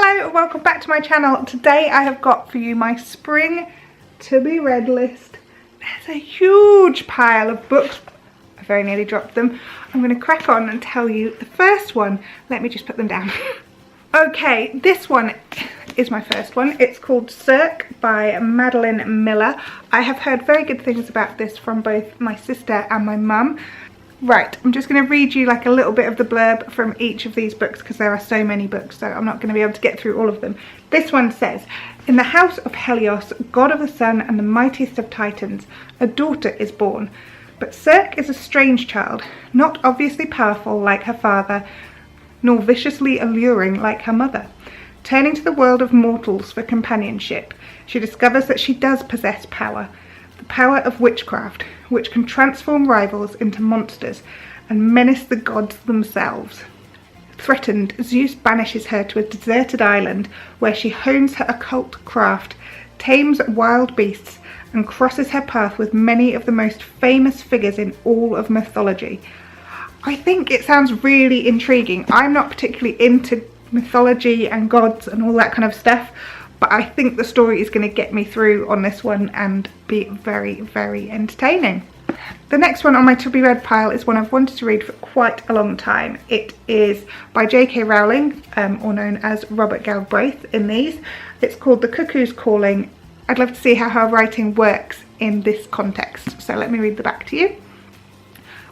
Hello and welcome back to my channel. Today I have got for you my spring to be read list. There's a huge pile of books. I very nearly dropped them. I'm going to crack on and tell you the first one. Let me just put them down. Okay, this one is my first one. It's called Cirque by Madeline Miller. I have heard very good things about this from both my sister and my mum. Right, I'm just going to read you like a little bit of the blurb from each of these books because there are so many books, so I'm not going to be able to get through all of them. This one says, in the house of Helios, god of the sun and the mightiest of titans, a daughter is born. But Cirque is a strange child, not obviously powerful like her father, nor viciously alluring like her mother. Turning to the world of mortals for companionship, she discovers that she does possess power. The power of witchcraft, which can transform rivals into monsters and menace the gods themselves. Threatened, Zeus banishes her to a deserted island where she hones her occult craft, tames wild beasts, and crosses her path with many of the most famous figures in all of mythology. I think it sounds really intriguing. I'm not particularly into mythology and gods and all that kind of stuff, but I think the story is going to get me through on this one and be very, very entertaining. The next one on my to be read pile is one I've wanted to read for quite a long time. It is by J.K. Rowling, or known as Robert Galbraith in these. It's called TheCuckoos Calling. I'd love to see how her writing works in this context, so let me read the back to you.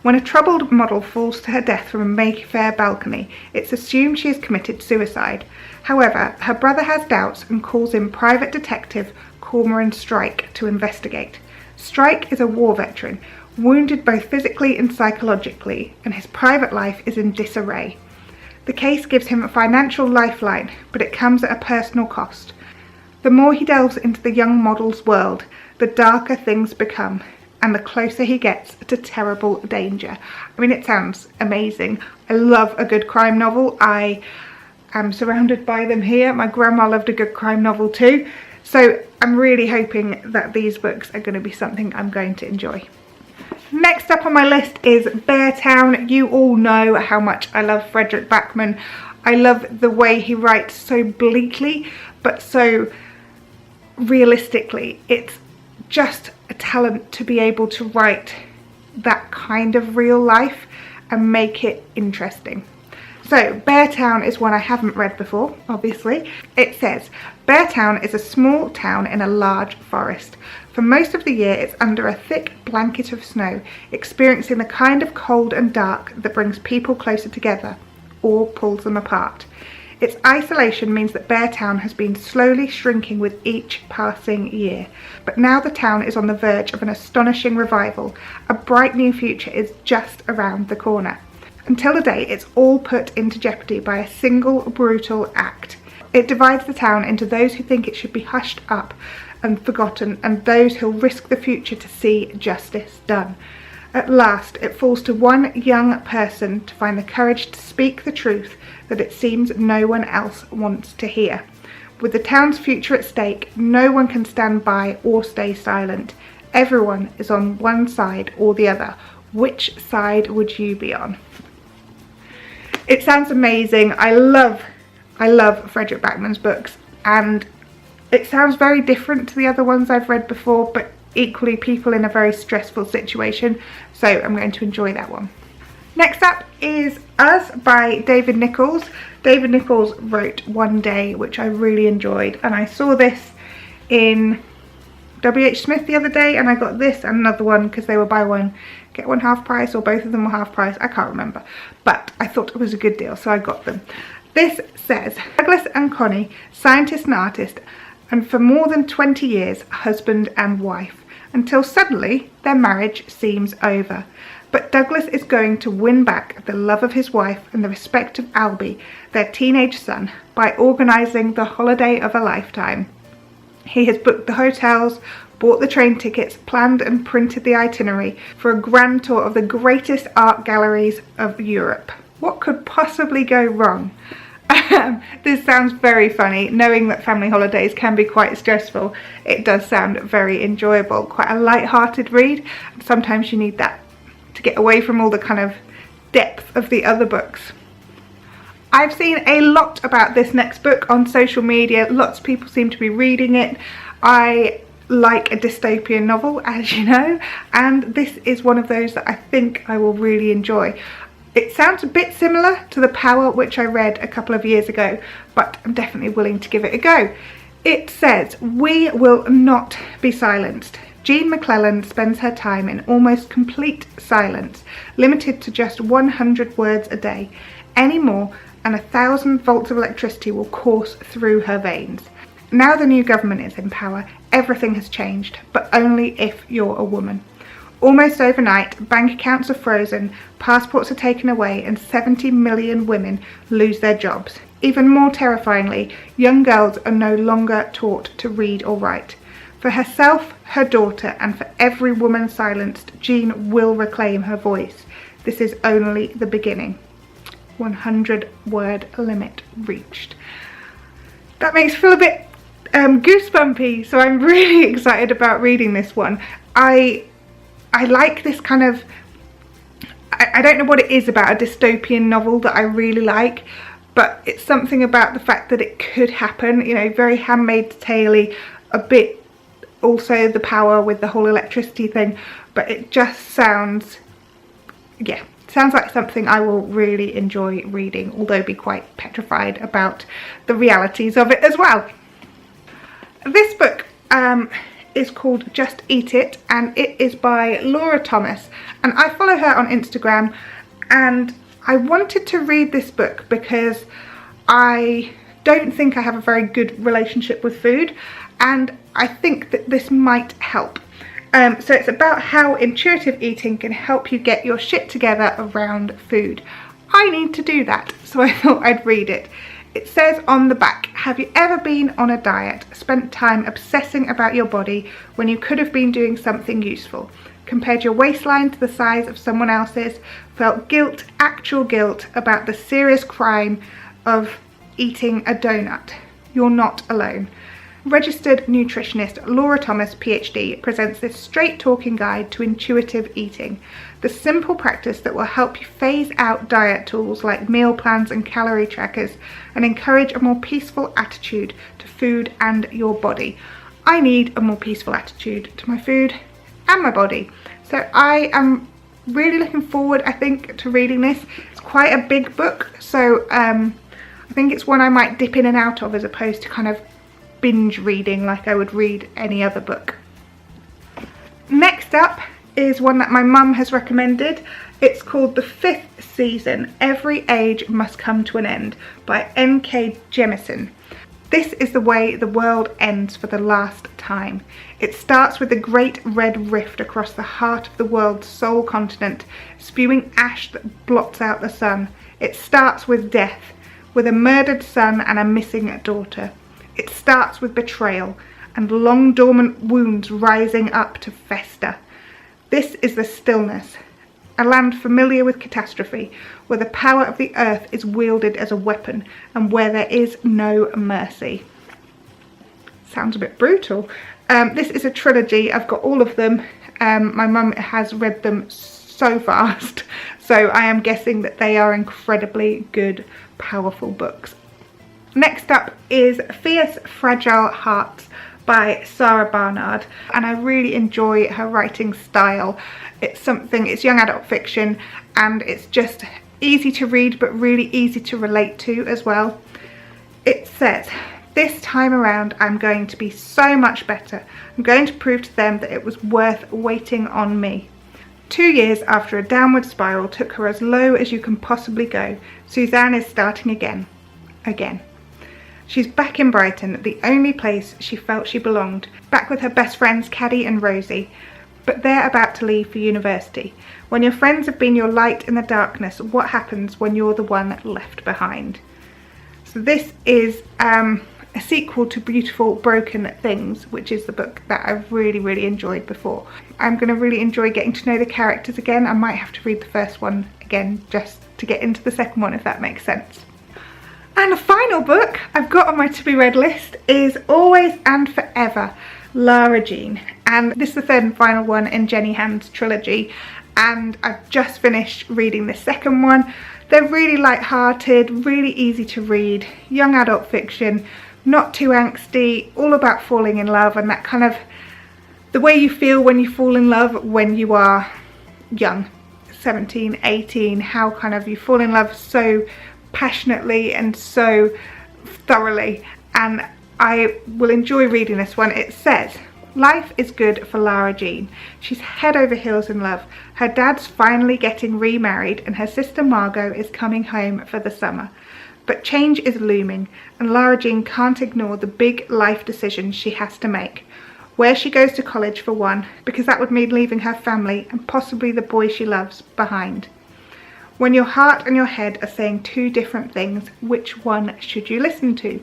When a troubled model falls to her death from a Mayfair balcony, it's assumed she has committed suicide. However, her brother has doubts and calls in private detective Cormoran Strike to investigate. Strike is a war veteran, wounded both physically and psychologically, and his private life is in disarray. The case gives him a financial lifeline, but it comes at a personal cost. The more he delves into the young model's world, the darker things become, and the closer he gets to terrible danger. I mean, it sounds amazing. I love a good crime novel. I am surrounded by them here. My grandma loved a good crime novel too. So I'm really hoping that these books are going to be something I'm going to enjoy. Next up on my list is Beartown. You all know how much I love Fredrik Backman. I love the way he writes so bleakly, but so realistically. It's just a talent to be able to write that kind of real life and make it interesting. So Beartown is one I haven't read before, obviously. It says, Beartown is a small town in a large forest. For most of the year it's under a thick blanket of snow, experiencing the kind of cold and dark that brings people closer together or pulls them apart. Its isolation means that Beartown has been slowly shrinking with each passing year, but now the town is on the verge of an astonishing revival. A bright new future is just around the corner. Until the day it's all put into jeopardy by a single brutal act. It divides the town into those who think it should be hushed up and forgotten, and those who'll risk the future to see justice done. At last, it falls to one young person to find the courage to speak the truth that it seems no one else wants to hear. With the town's future at stake, no one can stand by or stay silent. Everyone is on one side or the other. Which side would you be on? It sounds amazing. I love Fredrik Backman's books, and it sounds very different to the other ones I've read before, but equally people in a very stressful situation, so I'm going to enjoy that one. Next up is Us by David Nichols. David Nichols wrote One Day, which I really enjoyed, and I saw this in W.H. Smith the other day, and I got this and another one because they were buy one get one half price, or both of them were half price, I can't remember, but I thought it was a good deal, so I got them. This says, Douglas and Connie, scientist and artist, and for more than 20 years husband and wife, until suddenly their marriage seems over. But Douglas is going to win back the love of his wife and the respect of Albie, their teenage son, by organising the holiday of a lifetime. He has booked the hotels, bought the train tickets, planned and printed the itinerary for a grand tour of the greatest art galleries of Europe. What could possibly go wrong? This sounds very funny. Knowing that family holidays can be quite stressful, it does sound very enjoyable. Quite a light-hearted read. Sometimes you need that to get away from all the kind of depth of the other books. I've seen a lot about this next book on social media. Lots of people seem to be reading it. I like a dystopian novel, as you know, and this is one of those that I think I will really enjoy. It sounds a bit similar to The Power, which I read a couple of years ago, but I'm definitely willing to give it a go. It says, "We will not be silenced." Jean McClellan spends her time in almost complete silence, limited to just 100 words a day. Any more and 1,000 volts of electricity will course through her veins. Now the new government is in power, everything has changed, but only if you're a woman. Almost overnight, bank accounts are frozen, passports are taken away, and 70 million women lose their jobs. Even more terrifyingly, young girls are no longer taught to read or write. For herself, her daughter, and for every woman silenced, Jean will reclaim her voice. This is only the beginning. 100-word limit reached. That makes me feel a bit goosebumpy, so I'm really excited about reading this one. I like this kind of, I don't know what it is about a dystopian novel that I really like, but it's something about the fact that it could happen, you know, very Handmaid's Tale-y, a bit also The Power with the whole electricity thing, but it just sounds, yeah, sounds like something I will really enjoy reading, although be quite petrified about the realities of it as well. This book is called Just Eat It, and it is by Lara Thomas, and I follow her on Instagram, and I wanted to read this book because I don't think I have a very good relationship with food, and I think that this might help. So it's about how intuitive eating can help you get your shit together around food. I need to do that, so I thought I'd read it. It says on the back, "Have you ever been on a diet, spent time obsessing about your body when you could have been doing something useful? Compared your waistline to the size of someone else's, felt guilt, actual guilt, about the serious crime of eating a donut? You're not alone." Registered nutritionist Lara Thomas, PhD, presents this straight-talking guide to intuitive eating, the simple practice that will help you phase out diet tools like meal plans and calorie trackers and encourage a more peaceful attitude to food and your body. I need a more peaceful attitude to my food and my body. So I am really looking forward, I think, to reading this. It's quite a big book, so I think it's one I might dip in and out of as opposed to kind of binge reading like I would read any other book. Next up is one that my mum has recommended. It's called The Fifth Season, Every Age Must Come to an End by N.K. Jemisin. This is the way the world ends for the last time. It starts with the great red rift across the heart of the world's sole continent, spewing ash that blots out the sun. It starts with death, with a murdered son and a missing daughter. It starts with betrayal and long dormant wounds rising up to fester. This is the stillness, a land familiar with catastrophe, where the power of the earth is wielded as a weapon and where there is no mercy. Sounds a bit brutal. This is a trilogy. I've got all of them. My mum has read them so fast, so I am guessing that they are incredibly good, powerful books. Next up is Fierce Fragile Hearts by Sarah Barnard, and I really enjoy her writing style. It's young adult fiction, and it's just easy to read but really easy to relate to as well. It says, "This time around I'm going to be so much better. I'm going to prove to them that it was worth waiting on me." 2 years after a downward spiral took her as low as you can possibly go, Suzanne is starting again. She's back in Brighton, the only place she felt she belonged, back with her best friends Caddy and Rosie, but they're about to leave for university. When your friends have been your light in the darkness, what happens when you're the one left behind? So this is a sequel to Beautiful Broken Things, which is the book that I've really enjoyed before. I'm going to really enjoy getting to know the characters again. I might have to read the first one again just to get into the second one, if that makes sense. And the final book I've got on my to be read list is Always and Forever, Lara Jean. And this is the third and final one in Jenny Hand's trilogy. And I've just finished reading the second one. They're really light-hearted, really easy to read, young adult fiction, not too angsty, all about falling in love and that kind of the way you feel when you fall in love when you are young, 17, 18, how kind of you fall in love so passionately and so thoroughly. And I will enjoy reading this one. It says, life is good for Lara Jean. She's head over heels in love. Her dad's finally getting remarried and her sister Margot is coming home for the summer. But change is looming and Lara Jean can't ignore the big life decisions she has to make. Where she goes to college for one, because that would mean leaving her family and possibly the boy she loves behind. When your heart and your head are saying two different things, which one should you listen to?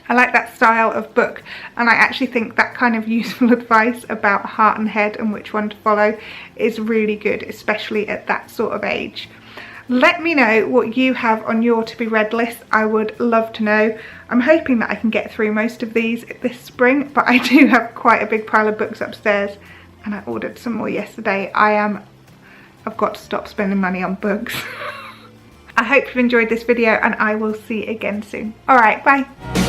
I like that style of book, and I actually think that kind of useful advice about heart and head and which one to follow is really good, especially at that sort of age. Let me know what you have on your to be read list. I would love to know. I'm hoping that I can get through most of these this spring, but I do have quite a big pile of books upstairs and I ordered some more yesterday. I've got to stop spending money on books. I hope you've enjoyed this video and I will see you again soon. Alright, bye.